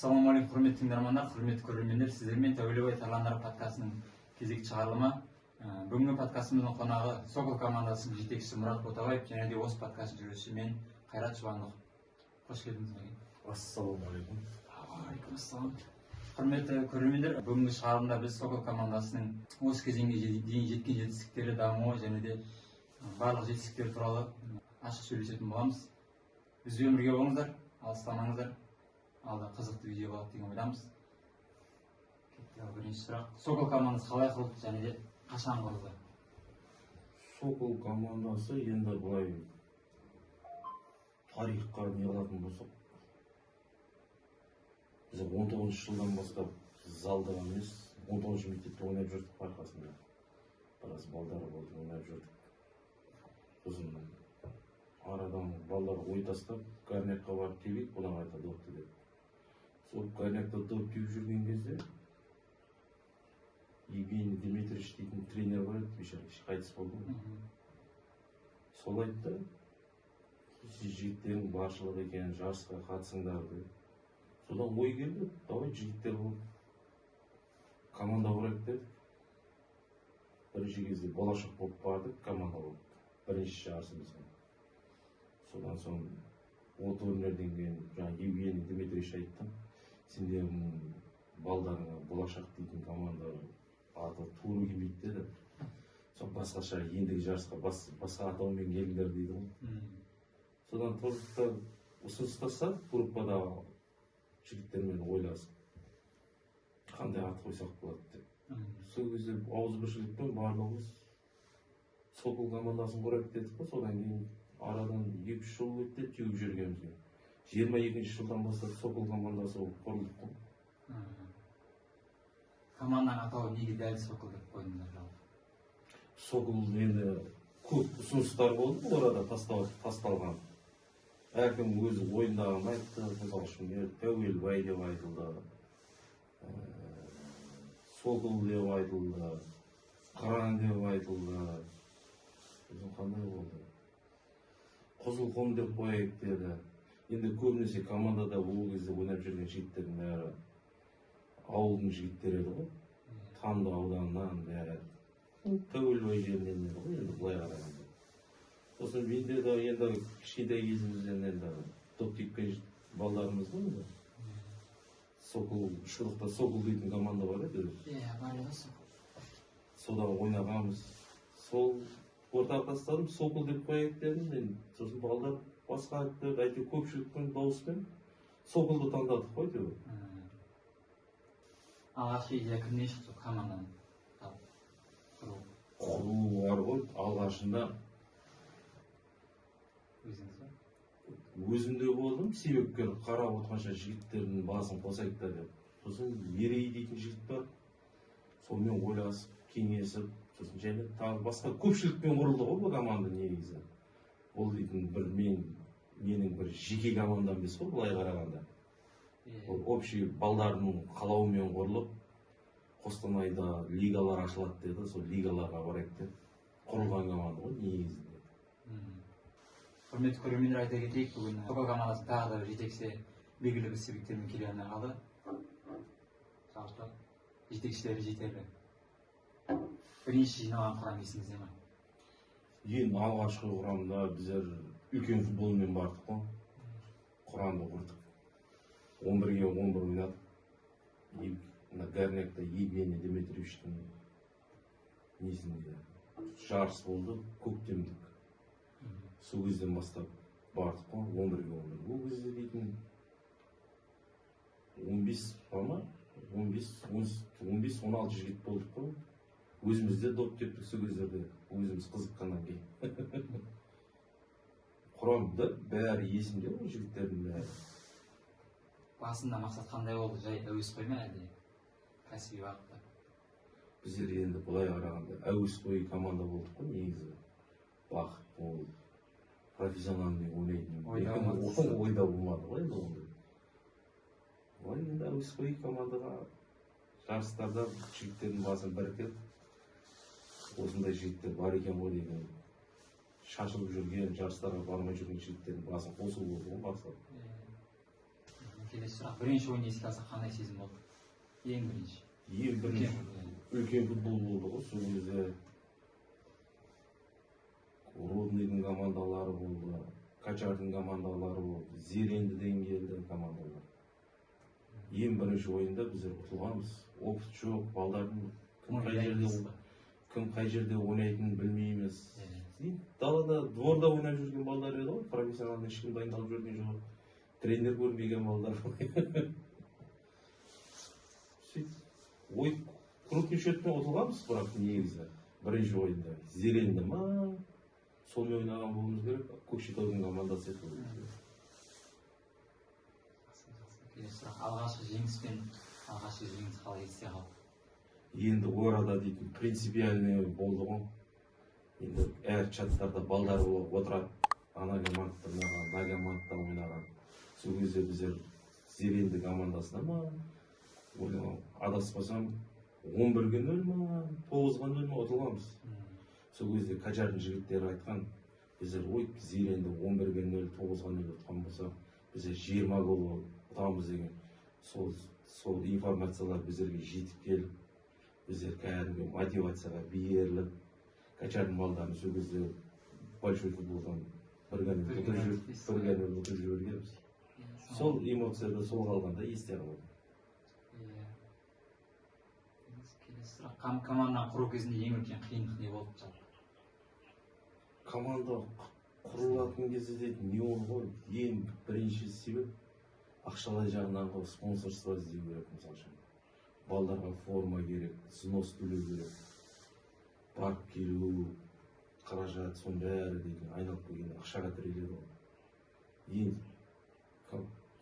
Ассалаумағалейкум, құрметті тыңдармандар, құрметті көрермендер, сіздермен Тәуелбай Тарландар подкастының кезекті шығарылымы. Бүгінгі подкастымыздың қонағы Сокол командасының жетекшісі Мұрат Ботабаев және де осы подкасттың жүргізушісі мен Қайрат Жұбанов. Қош келдіңіз. Ассалаумағалейкум. Алейкум ассалам. Құрметті көрермендер, бүгінгі шығарылымда біз Сокол командасының осы кезеңге дейін жеткен жетістіктері, дамуы және де барлық жетістіктер туралы ашық сөйлесетін боламыз. Бізбен бірге болыңыздар, алыстамаңыздар. Алда қызықты видео болады деген ойдамыз. Бірінші сұрақ. Сокол командасы қалай құрылды және де қашан құрылды? Сокол командасы енді былай тарихқа не алатын болсақ, біз 19 жылдан бастап залда емес, 19 мектепте ойнап жүрдік арқасында. Біраз балдары болды, ойнап жүрдік. Сосын арадан балдар ой тастап, гарнекқа барып тебейік, бұдан қайта допты деп. Сол гарнекта доп теуіп жүрген кезде Евгений Дмитриевич дейтін тренер бар еді, бейшара қайтыс болды. Сол айтты, сіз жігіттердің баршылығы екен, жарысқа қатысыңдар деп. Содан ой келді, давай жігіттер болып команда құрайық дедік. Бірінші кезде болашақ болып бардық, команда болып бірінші жарысымызға. Содан соң от өнерден кейін Евгений Дмитриевич айттым, сендердің балдарыңа болашақ дейтін команда аты туыру келмейді деді. Соң басқаша ендігі жарысқа басқа атаумен келіңдер дейді ғой. Содан тұрдықта ұсыныс тастадық, группадағы жігіттермен ойласып, қандай ат қойсақ болады деп. Сол кезде ауызбіршілікпен барлығымыз Сокол командасын құрайық дедік қой. Содан кейін арадан 2-3 жыл өтті теуіп жүргенімізге. 22-ші жылдан бастап Сокол командасы болып құрылдық қой. Команданың атауы неге дәл Сокол деп қойдыңдар? Сокол енді көп ұсыныстар болды, орада тасталған. Әркім өзі ойындағын айтты, мысалы үшін Тәуелбай деп айтылды, Сокол деп айтылды, Қыран деп айтылды. Қандай болды? Қызылқұм деп қояйық деді. Енді көбінесе командада ол кезде ойнап жүрген жігіттердің бәрі ауылдың жігіттері еді ғой. Тамды ауданынан бәрі Тәуелбай жерінен еді ғой, енді былай қарағанда. Сосын менде де енді кішкентай кезімізден енді доп тепкен балдарымыз ғой енді. Сокол, Шұлықта Сокол дейтін команда бар еді. Бар еді Сокол. Содан ойнағанбыз. Сол ортаға тастадым, Сокол деп қояйық дедім мен. Сосын балдар басқа айтты, әйтеуір көпшіліктің дауыспен Соколды таңдадық қой деп. Алғашқы идея кімнен шықты команданы құру бар ғой. Алғашында өзімде болдым, себепкер қарап отырғанша жігіттердің басын қосайық та деп. Сосын Ерей дейтін жігіт бар. Сонымен ойласып, кеңесіп, сосын және тағы басқа көпшілікпен құрылды ғой бұл команда негізі. Ол дейтін менің бір жеке командам емес қой, былай қарағанда. Ол общий балдарының қалауымен құрылып, Қостанайда лигалар ашылады деді, сол лигаларға барайық деп құрылған команда ғой негізінде. Құрметті көрермендер, айта кетейік, бүгін Сокол командасы тағы да жетекші белгілі бір себептермен келе алмай қалды. Жалпы жетекшілері жетерлік. Бірінші жиналған құрам есіңізде ме? Ең алғашқы құрамда біздер үлкен футболмен бардық қой. Құрамды құрдық. 11-ге 11 ойнадық. Гарнекта Евгений Дмитриевичтің несінде жарыс болды, көктемдік. Сол кезден бастап бардық қой, 11-ге 11. Бұл кезде дейтін 15-16 жігіт болдық қой. Өзімізде доп тептік сол кездерде, өзіміз қызыққаннан кейін. Құрамда бәрі есімде ғой, жігіттердің бәрі. Басында мақсат қандай болды? Жай әуесқой ма әлде кәсіби бағытта? Біздер енді былай қарағанда әуесқой команда болдық қой негізі. Бақыт ол профессиональный ойнайтын. Ойда болмады ғой енді ондай. Олай енді әуесқой командаға жарыстарда жігіттердің басын біріктіріп, осындай жігіттер бар екен ғой деген шашылып жүрген, жарыстарға бармай жүрген жігіттердің басын қосу болды ғой мақсат. келесі сұрақ. Бірінші ойын еске алсақ қандай сезім болды? Ең бірінші. Ең бірінші үлкен футбол болды ғой. Сол кезде Рудныйдың командалары болды, Качардың командалары болды, Зерендіден келді командалар. Ең бірінші ойында біздер ұтылғанбыз. Опыт жоқ, балдардың кім қай жерде ойнайтынын білмейміз. Далада, дворда ойнап жүрген балдар еді ғой, профессионалды ешкім дайындалып жүрген жоқ. Тренер көрмеген балдар. Ой, крупный счетпен ұтылғанбыз, бірақ негізі бірінші ойында. Зеренді ма? Сонымен ойнаған болуымыз керек, Көкшетаудың командасы еді. Келесі сұрақ. Алғашқы жеңіс қалай есте қалды? Енді орада дейтін принципиальный болды ғой. Енді әр чаттарда балдар болып отырады. Ана командада ойнаған, мына командада ойнаған. Сол кезде біздер Зеренді командасына ма? Адаспасам 11-0 ма, 9-0 ма ұтылғанбыз. Сол кезде Качардың жігіттері айтқан, біздер Зеренді 11-0, 9-0 ұтқан болса, біздер 20 гол ұтамыз деген. Сол информациялар біздерге жетіп келіп, біздер кәдімгі мотивацияға беріліп, Качардың балдарын сол кезде большой футболдан бір-бірін ұтып жібергенбіз. Сол эмоцияда сол қалғанда есте қалады. Келесі сұрақ. Команданы құру кезінде ең үлкен қиындық не болды жалпы? Команда құрылатын кезде не болды ғой? Ең бірінші себеп ақшалай жағынан ғой, спонсорство іздеу керек, мысалы үшін. Балдарға форма керек, взнос төлеу керек. Барып келу, қаражат, соның бәрі дейтін айналып келген ақшаға тіреледі ғой. Енді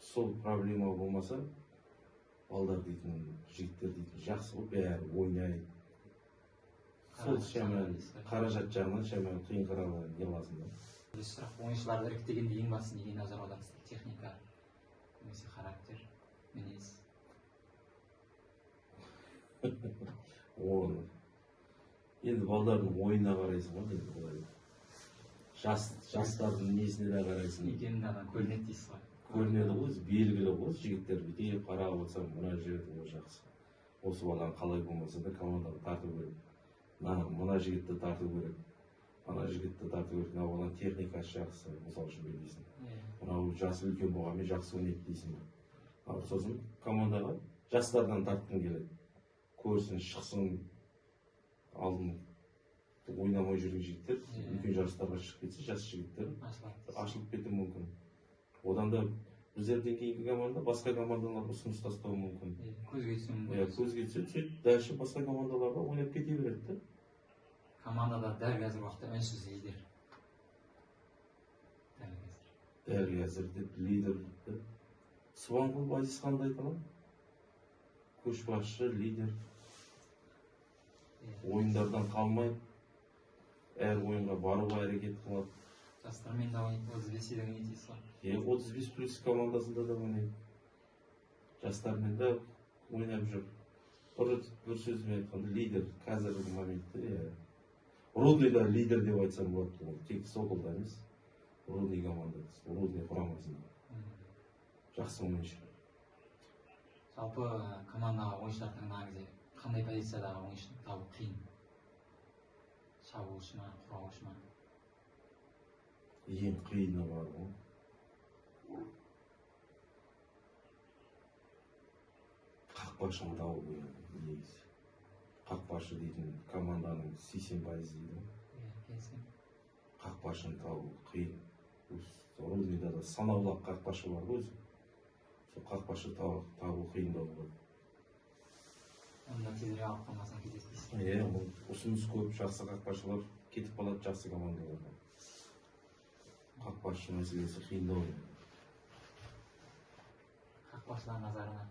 сол проблема болмаса, балдар дейтін, жігіттер дейтін жақсы ғой, бәрі ойнайды. Сол шаман қаражат жағынан шаман қиын қаралған не лазым. Келесі сұрақ. Ойыншыларды іріктегенде ең басты неге назар аударасыз? Техника, немесе характер, мінез? Енді балдардың ойына қарайсың ғой, енді олай. Жастардың несіне де қарайсың. Екенін көрінеді дейсіз ғой. Көрінеді ғой, белгілі ғой, жігіттер бүйтіп қарап отырсам, мына жігіт ол жақсы. Осы баланы қалай болмаса да командаға тарту керек. Мына жігітті тарту керек. Ана жігітті тарту керек. Мына баланың техникасы жақсы, мысалы үшін білдейсің. Мынау жасы үлкен болғанмен жақсы ойнайды дейсің. Сосын командаға жастардан тартқың келеді. Көрсін, шықсын, алдын ойнамай жүрген жігіттер, үлкен жарыстарға шығып кетсе, жас жігіттер ашылып кетуі мүмкін. Одан да біздерден кейінгі команда басқа командалар ұсыныс тастауы мүмкін. Көзге түсуі мүмкін. Көзге түссе, дальше басқа командаларға ойнап кете береді. Командада дәл қазір уақытта үнсіз лидер. Дәл қазір лидер. Субанқұл Азиз қандай айтамын? Көшбасшы, лидер. Ойындардан қалмай, әр ойынға баруға әрекет қылады. Жастармен де ойнайды, 35-де ойнайсыз ғой. 35 плюс командасында да ойнайды. Жастармен де ойнап жүр. Бір сөзімен айтқанда лидер қазіргі моментте. Рудныйда лидер деп айтсам болады. Тек Соколда емес. Рудный командасы, Рудный құрамасында. Жақсы ойыншы. Жалпы командаға ойыншылар таңдаған кезде қандай позициядағы ойыншыны табу қиын? Шабуылшы ма, қорғаушы ма? Ең қиыны бар ғой. Қақпашыны табу негізі. Қақпашы дейтін команданың 80% дейді. Қақпашыны табу қиын. Рудныйда да санаулы қақпашы бар ғой. Сол қақпашы табу қиындау болады. Онда тезірек алып қалмасаң кетесіз дейсіз. Ұсыныс көп, жақсы қақпашылар кетіп қалады жақсы командаларға. Қақпашы мәселесі қиындау. Қақпашылар назарына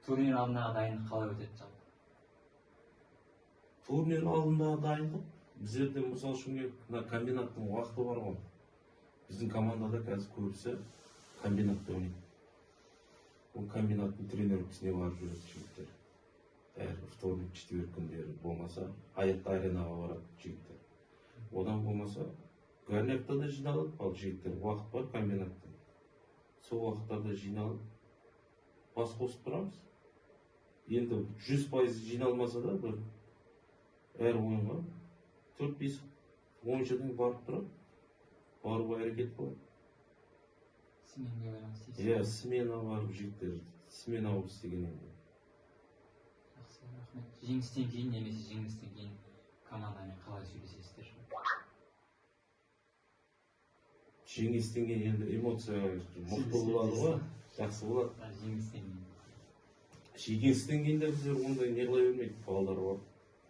турнир алдындағы дайындық қалай өтеді жалпы? Турнир алдындағы дайындық біздерде мысалы үшін комбинаттың уақыты бар ғой. Біздің командада қазір көбісі комбинатта ойнайды. Ол комбинаттың тренировкасына барып жүреді жігіттер. Әр вторник, четверг күндері болмаса, аяқта аренаға барады жігіттер. Одан болмаса, Горнякта да жиналып, ал жігіттер уақыт бар комбинатта. Сол уақыттарда жиналып, бас қосып тұрамыз. Енді 100% жиналмаса да бір әр ойынға 4-5 ойыншыдан барып тұрады. Баруға әрекет қылады. Сменге байланысты. Иә, смена барып жігіттер смена болып істеген енді. Жақсы, рахмет. Жеңістен кейін немесе жеңілістен кейін командамен қалай сөйлесесіздер? Жеңістен кейін енді эмоция мықты болады ғой, жақсы болады. Жеңістен кейін. Жеңістен кейін де біздер ондай не қыла бермейді, балалар бар.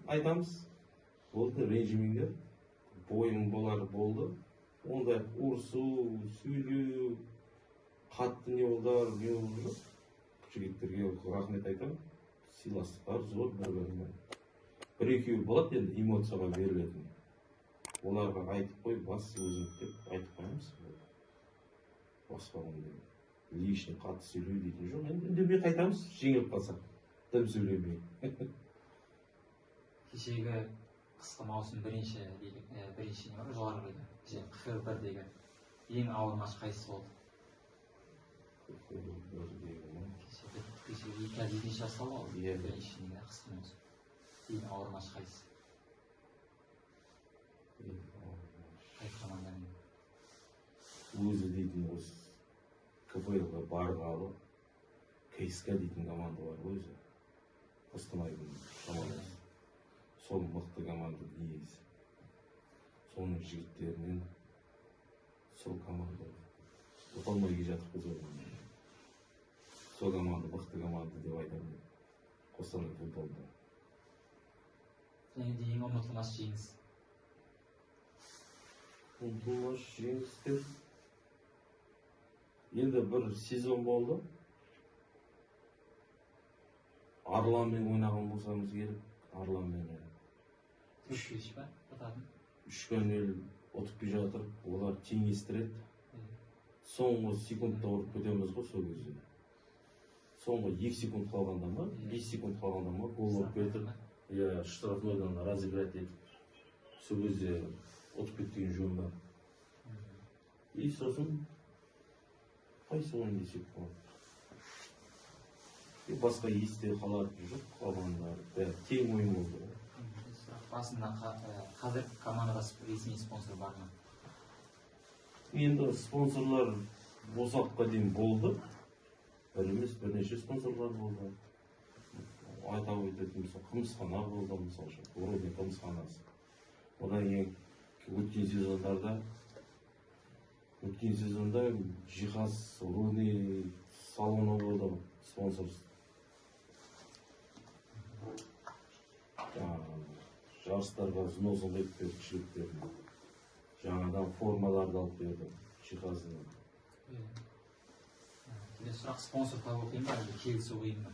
Айтамыз, болды, ренжімеңдер, бойым болар болды. Ондай ұрсу, сөйлеу, қатты не олдар, не олдар. Жігіттерге рахмет айтамын. Сыйластықтар зор бір-бірімен. Бір-екеуі болады енді эмоцияға берілетін. Оларға айтып қой, бас өзім деп айтып қоямыз. Басқа ондай лишний қатты сөйлеу дейтін жоқ. Енді үндемей қайтамыз, жеңіліп қалсақ. Дым сөйлемей. Кешегі қысқы маусым бірінші не бар, жоғарғы лига. Q1-дегі ең ауыр матч қайсысы болды? Кешегі 2-2 жасалды ғой. Бірінші лига қысқы маусым. Ең ауыр матч қайсысы? Қай командамен? Өзі дейтін осы КПЛ-ға барғалы КСК дейтін команда бар өзі. Қостанайдың командасы. Сол мықты команда негізі. Соның жігіттерінен сол команда ұта алмай келе жатып біз оған. Сол команда мықты команда деп айтамын. Қостанай футболда. Және де ең ұмытылмас жеңіс. Ұмытылмас жеңістер. Енді бір сезон болды. Арланмен ойнаған болсамыз керек. Арланмен. 3-3 ба? 3-0 ұтып келе жатыр. Олар теңестіреді. Соңғы секундта ұрып кетеміз ғой сол кезде. Соңғы 2 секунд қалғанда ма, 5 секунд қалғанда ма гол ұрып кетіп, иә, штрафнойдан разыграть етіп, сол кезде ұтып кеткен жөн бар. И сосын қайсы ойын десек болады. Басқа есте қалатын жоқ, қалғандар. Тең ойын болды. Басында қазір командада ресми спонсор бар ма? Енді спонсорлар босаққа дейін болды. Бір емес, бірнеше спонсорлар болды. Айтап өтетін болса, қымызхана болды, мысалы үшін, Уродный қымызханасы. Одан кейін өткен сезонда жиһаз Уродный салоны болды, спонсор. Жарыстарға взносын қойып берді жігіттеріне. Жаңадан формаларды алып берді жиһазына. Келесі сұрақ, спонсор табу қиын ба, әлде келісу қиын ба?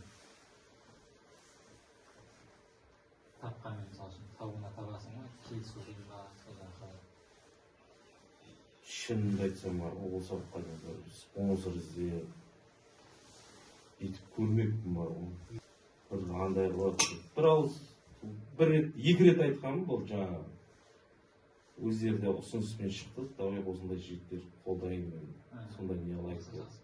Тапқанмен, мысалы үшін, табуына табасың ба, келісу қиын ба, содан қалай? Шынымды айтсам бар ғой, осы уақытқа дейін спонсор іздеп бүйтіп көрмеппін бар ғой. Бір андай болады. Бір ауыз, екі рет айтқаным бұл жаңа. Өздері де ұсыныспен шықты, давай осындай жігіттер қолдайын мен. Сондай не алайық деп.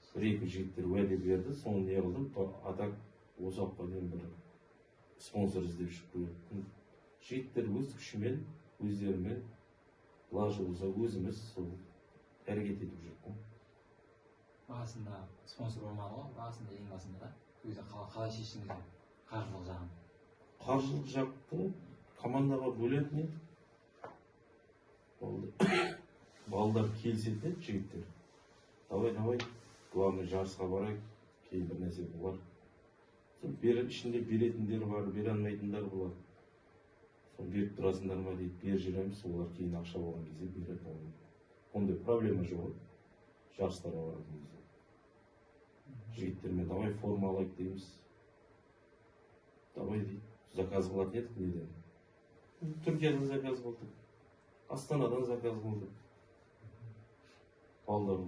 Бір-екі жігіттер уәде берді, соны не қылдым, атак осы уақытқа дейін бір спонсор іздеп шығып көреді. Жігіттер өз күшімен, өздерімен, лажы болса өзіміз сол әрекет етіп жүрдік. Басында спонсор болмады ғой, басында ең басында да. Өзі қалай шештіңіздер қаржылық жағын? Қаржылық жақты командаға бөлетін еді. Балдар келісетін еді жігіттер. Давай, главный жарысқа барайық, кейін бір нәрсе болар. Ішінде беретіндер бар, бере алмайтындар болар. Соны беріп тұрасыңдар ма дейді, бер жүреміз, олар кейін ақша болған кезде береді. Ондай проблема жоқ. Жарыстарға баратын кезде. Жігіттермен давай форма алайық дейміз. Давай дейді, заказ қылатын едік неден. Түркиядан заказ қылдық. Астанадан заказ қылдық. Балдар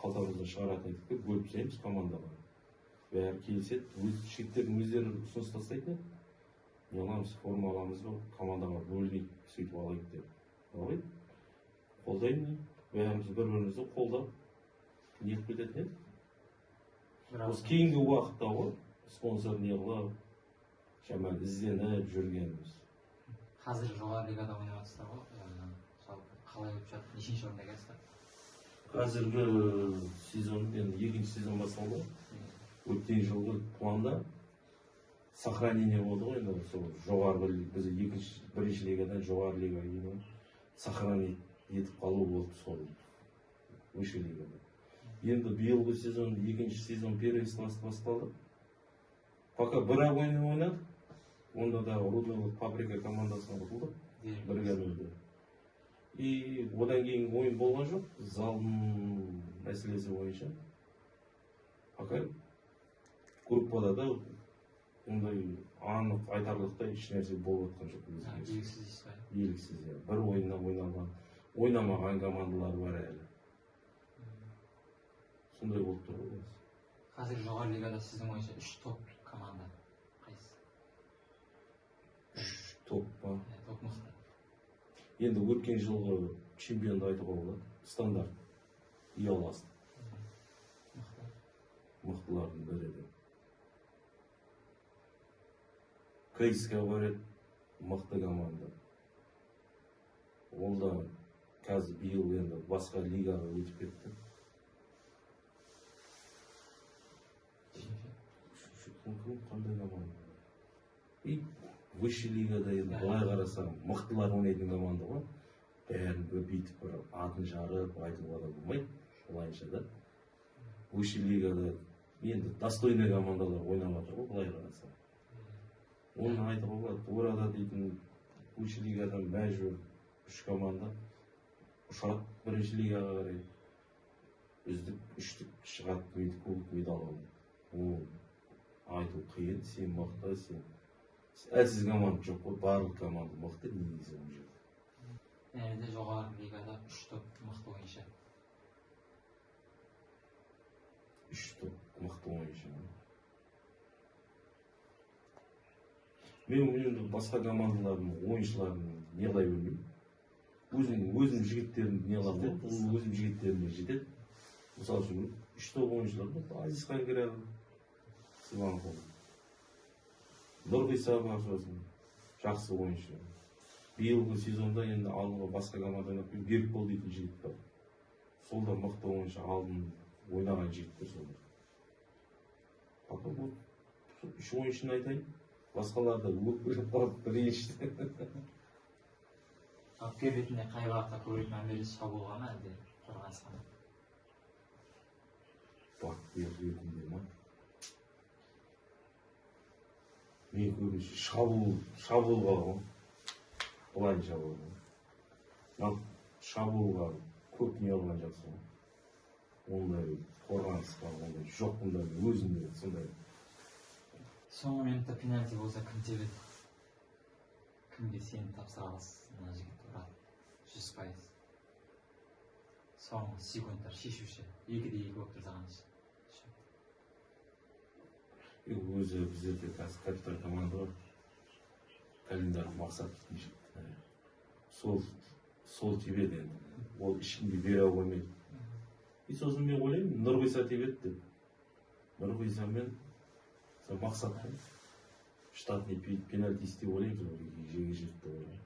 қалтамыздан шығаратын едік деп бөліп тастаймыз командаға. Бәрі келіседі, жігіттердің өздері ұсыныс тастайды. Не аламыз, форма аламыз ба, командаға бөлінейік, сөйтіп алайық деп. Давай, қолдаймын. Бәріміз бір-бірімізді қолдап, не етіп кететін еді. осы кейінгі уақытта ғой спонсор не қылып шамалы ізденіп жүргенбіз. Қазір жоғары лигада ойнап жатсыздар ғой. Жалпы қалай өтіп жатыр? Нешінші орында келесіздер? Қазіргі сезон, енді екінші сезон басталды. Өткен жылғы планда сохранение болды ғой, енді сол жоғарғы біз бірінші лигадан жоғары лигаға дейін сохранить етіп қалу болды сол выше лигада. Енді биылғы сезон, екінші сезон первенствосы басталды. Пока бір ойын ойнадық. Онда да Рудный Фабрика командасына ұтылдық. Біргенімізде. И одан кейін ойын болған жоқ. Залдың мәселесі бойынша. Пока группада да ондай анық айтарлықтай еш нәрсе болып жатқан жоқ. Белгісіз. Белгісіз. Бір ойыннан ойнамаған командалар бар әлі. Сондай болып тұр ғой. Қазір жоғары лигада сіздің ойынша 3 топ команда қайсысы? 3 топ па? Топ мықты. Енді өткен жылғы чемпионды айтуға болады. Стандарт. Иоласт. Мықтылардың бірі де. КСК бар еді. Мықты команда. Ол да қазір биыл енді басқа лигаға өтіп кетті. Қандай команда? И высший лигада енді былай қарасам мықтылар ойнайтын команда ғой. Бәрін бүйтіп бір атын жарып айтуға да болмайды. Олайынша да. Высший лигада енді достойный командалар ойнап жатыр ғой былай қарасам. Оны айтуға болады. Орада дейтін высший лигадан мәжбүр 3 команда ұшады бірінші лигаға қарай. Үздік үштік шығады кубок медаль алады. Ол айту қиын, сен мықты, сен әлсіз команда жоқ қой, барлық команда мықты негізі ол жерде. Енді жоғары лигада 3 топ мықты ойыншы. 3 топ мықты ойыншы. Мен енді басқа командалардың ойыншыларын неғылай білмеймін. Өзім жігіттерімді неғылай өзім жігіттеріме жетеді. Мысалы үшін 3 топ ойыншылар болды. Азизхан Кірәлі, Сыбанқұл, Нұрғиса бар сосын, жақсы ойыншы. Биылғы сезонда енді алдыңғы басқа командадан Берікбол дейтін жігіт бар. Сол да мықты ойыншы, алдын ойнаған жігіттер солар. Пока бұл 3 ойыншыны айтайын. Басқаларды өкпелеп қалып ренжіді. Бапкер ретінде қай бағытта көбірек мән бересіз, шабуылға ма әлде қорғанысқа ма? Бапкер ретінде ма? Мен көбінше шабуылға ғой. Бұлайын шабуылға. Шабуылға көп не алған жақсы ғой. Ондай қорғанысқа ондай жоқ, ондай өзінде сондай. Соңғы минутта пенальти болса кім тебеді? Кімге сеніп тапсыра аласыз? Мына жігіт ұрады. 100%. Соңғы секундтар шешуші. 2-2 болып тұрсаған іш. Өзі біздерде қазір капитан команда бар. Календар мақсат дейтін жігіт. Сол тебеді енді. Ол ешкімге бере алмайды. И сосын мен ойлаймын, Нұрғиса тебеді деп. Нұрғиса мен мақсатпен штатный пенальтист деп ойлаймын, жеңіл жігіт деп ойлаймын.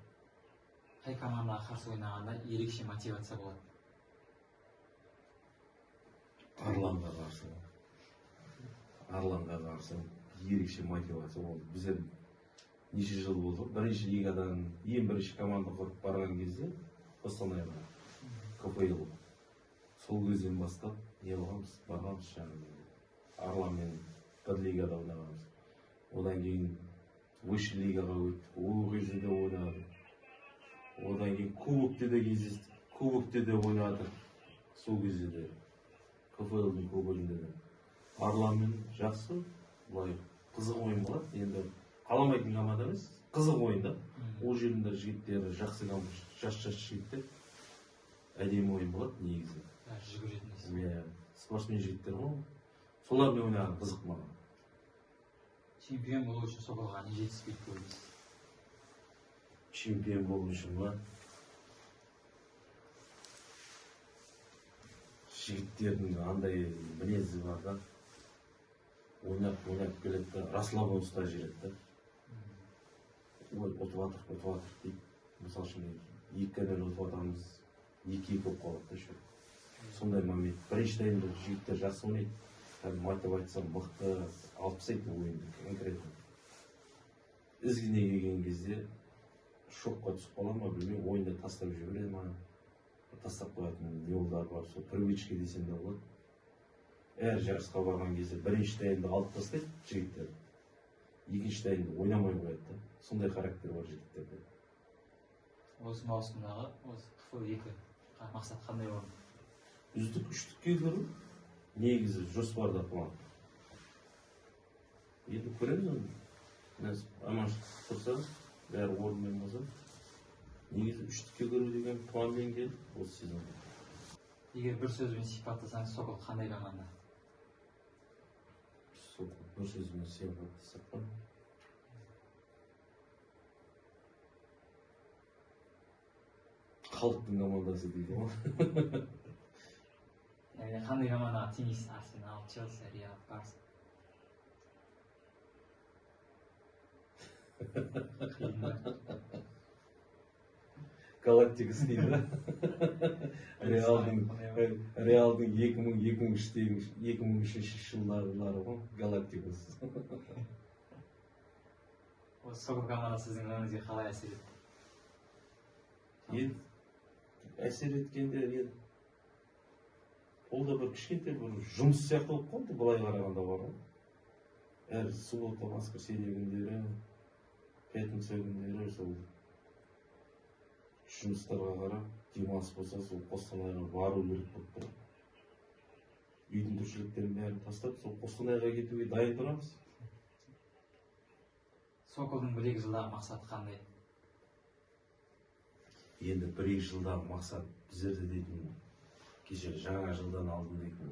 Қай командаға қарсы ойнағанда ерекше мотивация болады? Арланға қарсы ерекше мотивация болды. Біздер неше жыл болды. Бірінші лигадан ең бірінші команда құрып барған кезде Қостанайға КПЛ. Сол кезден бастап не болғанбыз, барғанбыз жаңағы Арланмен бір лигада ойнағанбыз. Одан кейін высший лигаға өттік. Ол кезінде ойнадық. Одан кейін кубокте де кездестік. Кубокте де ойнадық. Сол кезде де КПЛ-дің кубогінде де. Арланмен жақсы, былай қызық ойын болады. Енді қаламайтын команда емес, қызық ойында. Ол жерінде жігіттері жақсы команда, жас жігіттер. Әдемі ойын болады негізі. Жүгіретін. Спортсмен жігіттер ғой. Солармен ойнаған қызық маған. Чемпион болу үшін соқылға не жетіспейді көрдіңіз? Чемпион болу үшін ма? Жігіттердің андай мінезі бар да. ойнап келеді да расслабонста жүреді да. Ой, ұтып жатыр дейді. Мысалы үшін 2-0 ұтып жатамыз, 2-2 болып қалады да еще. Сондай момент. Бірінші таймда жігіттер жақсы ойнайды. Мотивация мықты, алып тастайды ойынды конкретно. Ізгіне келген кезде шокқа түсіп қала ма білмеймін, ойында тастап жібере ма, тастап қоятын жолдар бар. Сол привычка десем де болады. Әр жарысқа барған кезде бірінші таймда алып тастайды жігіттер. Екінші таймда ойнамай қояды да. Сондай характер бар жігіттерде. Осы маусымдағы осы КФУ-2 мақсат қандай болды? Үздік үштікке кіру негізі жоспарда план. Енді көреміз оны. Аманшылық тұрса, бәрі орнымен болса, негізі үштікке кіру деген планмен келіп осы сезонда. Егер бір сөзбен сипаттасаңыз, Сокол қандай команда? Сокол бір сөзбен сипаттасақ па? Халықтың командасы дейді ғой. Қандай командаға теңейсіз? Арсенал, Челси, Реал, Барса? Қиын ба? Галактикас дейді да. Реалдың 2003 жылдары ғой, Галактикас. Осы Сокол командасы сіздің өміріңізге қалай әсер етті? Әсер еткенде ол да бір кішкентай бір жұмыс сияқты болып қалды, былай қарағанда бар ғой. Әр суббота, воскресенье күндері, пятница күндері сол жұмыстарға қарап, демалыс болса сол Қостанайға бару керек болып тұр. Үйдің тіршіліктерін бәрін тастап, сол Қостанайға кетуге дайын тұрамыз. Соколдың 1-2 жылдағы мақсаты қандай? Енді 1-2 жылдағы мақсат біздерде дейтін кеше жаңа жылдан алдын дейтін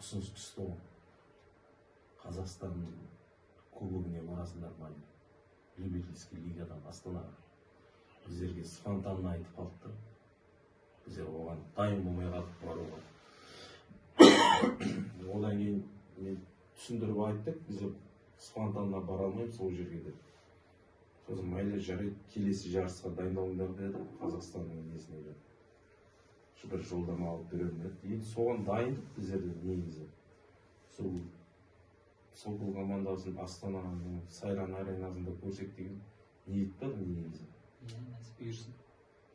ұсыныс түсті ғой. Қазақстан кубогіне барасындар ма? Любительский лигадан Астанаға. Біздерге спонтанно айтып қалды. Біздер оған дайын болмай қалып баруға. Одан кейін мен түсіндіріп айттық, біздер спонтанно бара алмаймыз сол жерге деп. Сосын майлы жарайды, келесі жарысқа дайындалыңдар деді, Қазақстанның несіне деді. Бір жолдама алып беремін деді. Енді соған дайындық біздерде негізі. Сокол командасын Астананың Сайран аренасында көрсек деген ниет бар негізі. Нәсіп бұйырсын.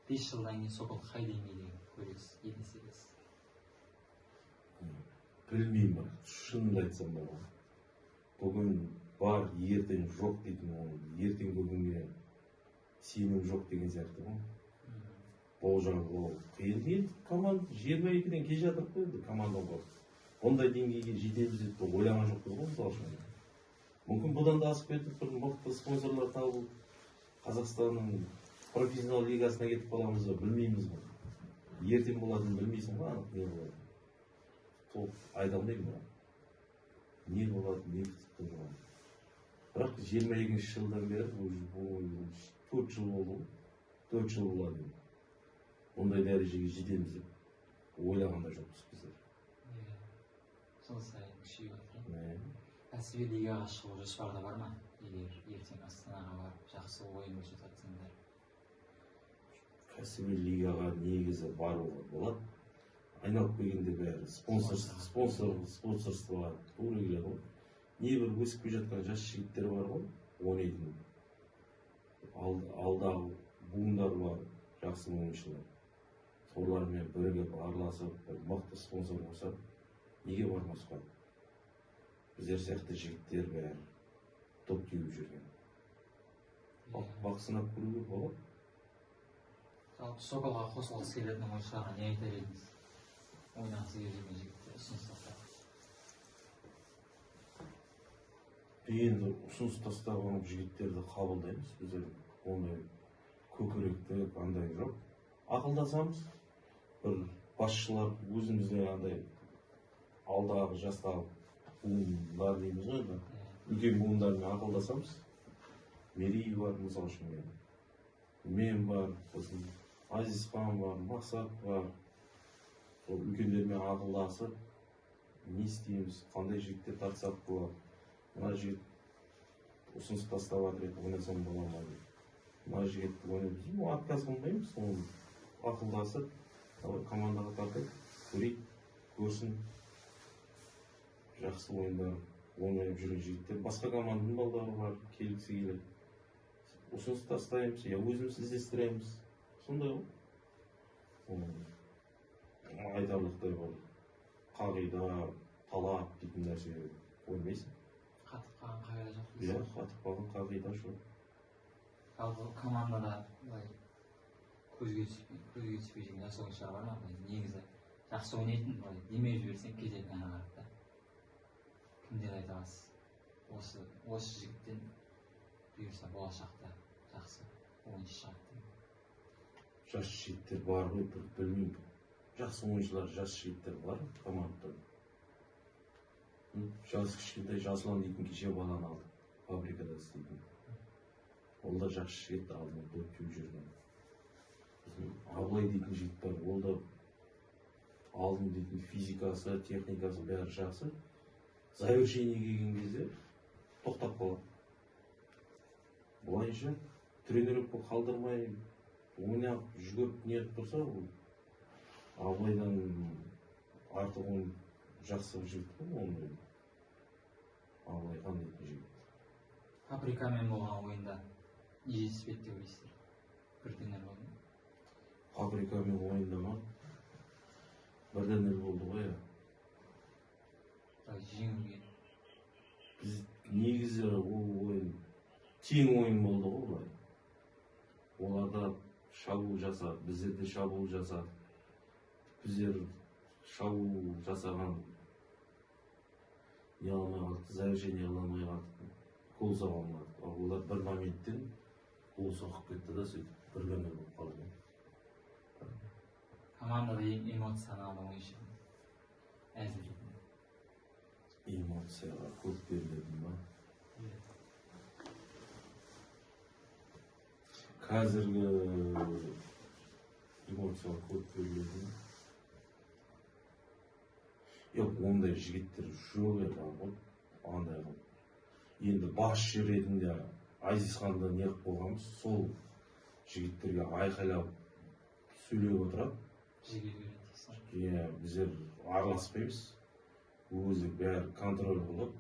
5 жылдан кейін Сокол қай деңгейде көресіз, елестетесіз? Білмеймін бар, шынымды айтсам бар. Бүгін бар, ертең жоқ дейтін ол, ертең бүгінге сенім жоқ деген сияқты ғой. Болжау қиын. Команда 22-ден кеш жатырып қойды команда бар. Ондай деңгейге жетеміз деп ойлаған жоқпыз ғой мысалы үшін. Мүмкін бұдан да асып кетіп бір мықты спонсорлар табылып, Қазақстанның профессионал лигасына кетіп қаламыз ба, білмейміз ғой. Ертең болатынын білмейсің ғой, анық не болады. Толық айта алмаймын ба? Не болады, не күтіп тұрған. Бірақ 22-ші жылдан бері 4 жыл болды ғой. 4 жыл болады. Ондай дәрежеге жетеміз деп ойлағанда жоқпыз біздер. Сол сайын күшейіп жатыр. Кәсіби лигаға шығу жоспарда бар ма? Егер ертең Астанаға барып, жақсы ойын көрсетіп жатсаңдар. Кәсіби лигаға негізі баруға болады. Айналып келгенде бәрі спонсорствоға тура келеді ғой. Небір өсіп келе жатқан жас жігіттер бар ғой, ойнайтын. Алдағы буындар бар, жақсы ойыншылар. Солармен бірігіп араласып, мықты спонсор болса, неге бармасқа? Біздер сияқты жігіттер бәрі топ теуіп жүрген. Бақсынап көруге болады. Жалпы Соколға қосылғысы келетін ойыншыларға не айтар едіңіз? Ойнағысы келген жігіттер ұсыныс тастап. Енді ұсыныс тастаған жігіттерді қабылдаймыз. Біздер ондай көкіректі андай жоқ. Ақылдасамыз, бір басшылар өзімізде андай алдағы жастағы буындар дейміз ғой, үлкен буындармен ақылдасамыз. Мерей бар, мысалы үшін мен бар, сосын Азизхан бар, Мақсат бар. Сол үлкендермен ақылдасып, не істейміз, қандай жігіттер тартсақ болады. мына жігіт ұсыныс тастап жатыр еді, ойнасам бола ма деп. Мына жігітті ойнап жүрмін, отказ қылмаймыз, оны ақылдасып, командаға тартып, көрейік, көрсін, жақсы ойындар ойнап жүрген жігіттер. Басқа команданың балдары бар, келгісі келеді. Ұсыныс тастаймыз, я өзіміз іздестіреміз. Сондай ғой. Айтарлықтай бар. Қағида, талап дейтін нәрсе ойнамайсың. Қатып қалған қағида жоқ. Иә, қатып қалған қағида жоқ. Ал бұл командада көзге түспей жүрген жас ойыншылар бар ма? Негізі жақсы ойнайтын, демеп жіберсең кететін ана қарап та. Кімдер айта аласыз? Осы жігіттен бұйырса болашақта жақсы ойыншы шығады. Жас жігіттер бар ғой, білмеймін. Жақсы ойыншылар, жас жігіттер бар командада. Жас кішкентай Жасұлан дейтін кеше баланы алды, фабрикада істейтін. Ол да жақсы жігіт, алдына доп теуіп жүрген. Абылай дейтін жігіт бар, ол да алдын дейтін физикасы, техникасы бәрі жақсы. Завершение келген кезде тоқтап қалады. Бұлайша тренировка қалдырмай ойнап жүгіріп не етіп тұрса, Абылайдан артық ойын жақсы жігіт қой, оны Абылай хан дейтін жігіт. Фабрикамен болған ойында не жетіспеді деп ойлайсыздар? Бірдеңе болды ма? Фабрикамен ойында ма? Бірдеңе болды ғой. Жеңілген. Біз негізі ол ойын тең ойын болды ғой бұлай. Оларда шабуыл жасады, біздер де шабуыл жасадық. Біздер шабуыл жасаған не алмай қалдық, завершение аламай қалдық, гол соға алмадық. Олар бір моменттен гол соғып кетті да сөйтіп біргеме болып қалды. Командада эмоционалды ойыншы әзірлейтін. Эмоцияға көп берілетін ба? Қазіргі эмоцияға көп берілетін. Yok, ондай жігіттер жоқ еді ғой, андай ғой. Енді басшы ретінде Азизханды не қылып қойғанбыз, сол жігіттерге айқайлап сөйлеп отырады. Иә, біздер араласпаймыз. Өзі бәрі контроль қылып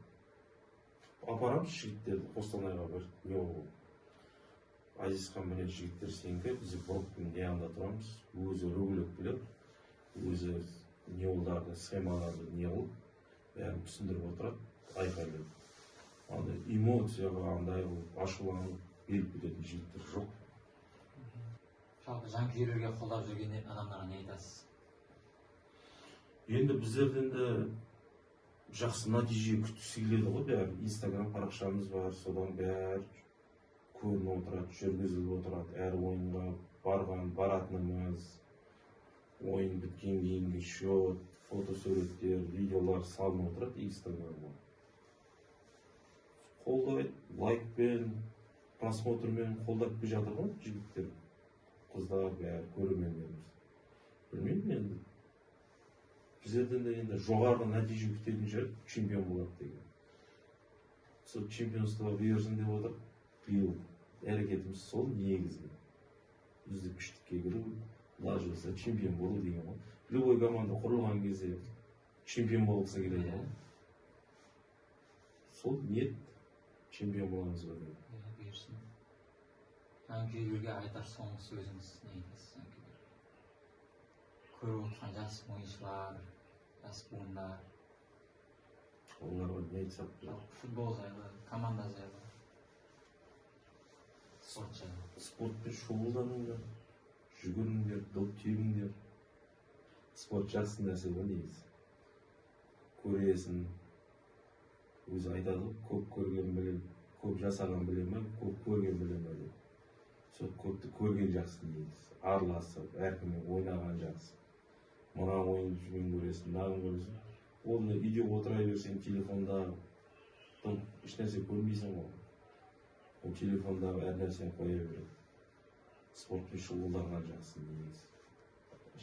апарамыз жігіттерді Қостанайға бір не ол Азизхан менен жігіттер сенге біз бұрыптың не анда тұрамыз. Өзі рөлеп біліп, өзі не олдарды, схемаларды не қылып, бәрін түсіндіріп отырады, айқайлап. Андай эмоцияға андай ашуланып беріп кететін жігіттер жоқ. Жалпы жанкүйерлерге қолдап жүрген адамдарға не айтасыз? Енді біздерден де жақсы нәтиже күткісі келеді ғой, бәрі. Инстаграм парақшамыз бар, содан бәрі көрініп отырады, жүргізіліп отырады. Әр ойынға баратынымыз, ойын біткен кейінгі счет, фотосуреттер, видеолар салынып отырады Инстаграмға. Қолдайды, лайкпен, просмотрмен қолдап келе жатыр ғой жігіттер, қыздар, бәрі көрермендеріміз. Білмеймін енді. Біздерден де енді жоғарғы нәтиже күтетін шығар, чемпион болады деген. Сол чемпионство бұйырсын деп отыр. Биыл әрекетіміз сол негізгі. Үздік үштікке кіру, даже болса чемпион болу деген ғой. Любой команда құрылған кезде чемпион болғысы келеді ғой. Сол ниет чемпион боламыз ба деген. Бұйырсын. Жанкүйерлерге айтар соңғы сөзіңіз не айтасыз жанкүйерлерге? Көріп отырған жас ойыншылар, жас буындар. Оларға не айтсақ болады? Футбол жайлы, команда жайлы, спорт жайлы. Спортпен шұғылданыңдар, жүгіріңдер, доп теуіңдер. Спорт жақсы нәрсе ғой негізі. Көресің, өзі айтады ғой, көп көрген білем, көп жасаған білем ме, көп көрген білем ме деп. Сол көпті көрген жақсы негізі. Араласып, әркіммен ойнаған жақсы. Мына ойын жүмен көресің, мынаны көресің. Ол үйде отыра берсең, телефонда еш нәрсе көрмейсің ғой. Ол телефондағы әр нәрсені қоя береді. Спортпен шұғылданған жақсы негізі.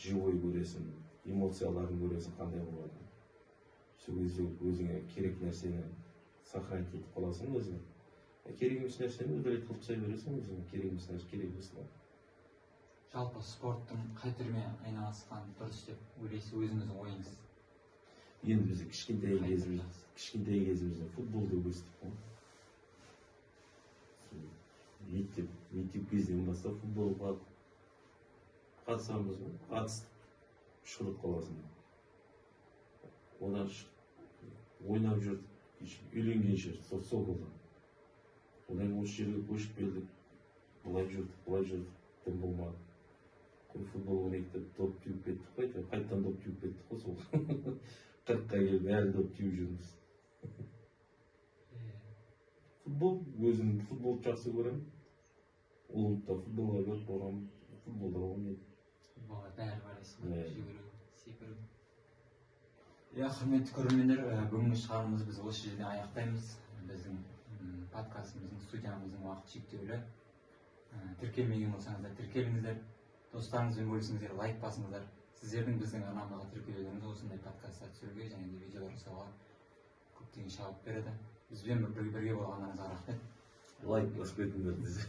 Живой көресің, эмоцияларын көресің, қандай болады. Сол кезде өзіңе керек нәрсені сохранить етіп қаласың өзің. Керек емес нәрсені удалить қылып тастай бересің өзіңе, керек емес нәрсе керек емес. Жалпы спорттың қай түрімен айналысқан дұрыс деп ойлайсыз, өзіңіздің ойыңыз? Енді біз кішкентай кезімізде футболды өстік қой. Мектеп кезден бастап футболға қатысамыз ғой, қатыстық, шығып қаласың. Одан ойнап жүрдік, үйленгенше Соколда. Одан осы жерге көшіп келдік, былай жүрдік, тым болмады. Футбол ойнайық деп доп теуіп кеттік қой, қайтадан доп теуіп кеттік қой сол. 40-қа келіп әлі доп теуіп жүрміз. Өзім футболды жақсы көремін. Ұлымда футболға көріп болғам, футболда ойнайды. Футболға бәрі барасыз, жүгіру, секіру. Құрметті көрермендер, бүгінгі шығарылымымызды біз осы жерден аяқтаймыз. Біздің подкастымыздың, студиямыздың уақыты шектеулі. Тіркелмеген болсаңыздар тіркеліңіздер, достарыңызбен бөлісіңіздер, лайк басыңыздар. Сіздердің біздің арнамызға тіркелулеріңіз осындай подкасттар түсіруге және де видеолар жасауға көптеген шабыт береді. Бізбен бірге болғандарыңызға рахмет. Лайк басып кетіңдер десе.